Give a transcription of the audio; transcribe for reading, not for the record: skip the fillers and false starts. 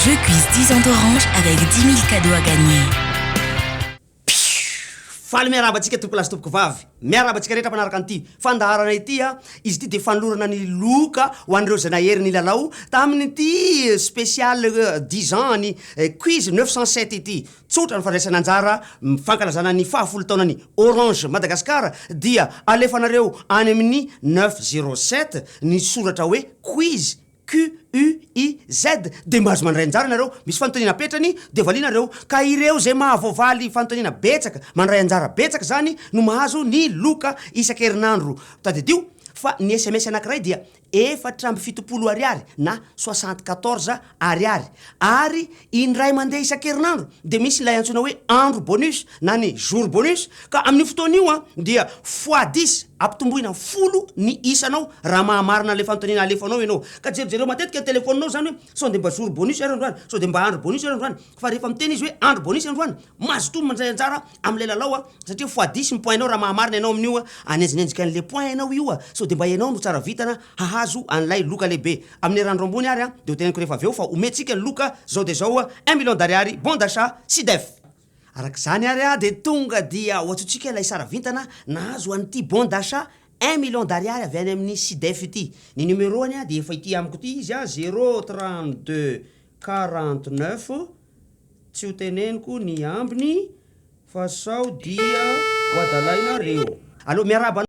Je cuise 10 ans d'Orange avec 10 000 cadeaux à gagner. Faly miarabantsika tompolasy tompoko vavy, miarabantsika rehetra mpanaraka an'ity fandaharana ity a, izy ity de fanolorana ny loka ho an'ireo zanahery ny lalao tamin'ity spécial 10 ans ny quiz 907 ity. Tsotra ny fandraisana anjara fankalazana ny fahafolo taonany Orange Madagasikara dia alefanareo any amin'ny 907 ny soratra hoe quiz QUIZ de mahazo mandray anjara nareo, misy fanontaniana petrany de valinareo ka ireo zay mahavoavaly fanontaniana betsaka mandray anjara betsaka zany no mahazo ny loka isan-kerinandro. Tadidio fa ny SMS anankiray dia 470 ariary na 74 ariary ary indray mandeha isan-kerinandro de misy ilay antsoina hoe andro bonus na ny jour bonus ka amin'ny fotoan'io a dia x10 ampitomboina 10 ny isanao raha mahamarina le fanontaniana alefanao ianao ka jerijereo matetika ny telefoninao zany hoe sao de mba jour bonus ary androany, sao de mba andro bonus ary androany, fa rehefa miteny izy hoe andro bonus androany mazotomy mandray anjara am'le lalao a satria x10 ny pointinao raha mahamarina ianao amin'io a anenjinenjika an'le point ianao io a sao de mba ianao no tsara vitana hahazo an'lay loka lehibe amin'ny randro ambony ary a de ho teneniko rehefa aveo fa ometsika ny loka zao de zao 1 million d'ariary bon d'achat SIDEF. Arak'izany ary a de tonga dia ohatsotsika lay sara vintana nahazo an'ity bon d'achat 1 million d'ariary avy any amin'ny SIDEF ity. Ny numéroany a de efa ity amiko ty izy a 032 49 tsy ho teneniko ny ambiny fa sao dia hoadalainareo. Allo miaraba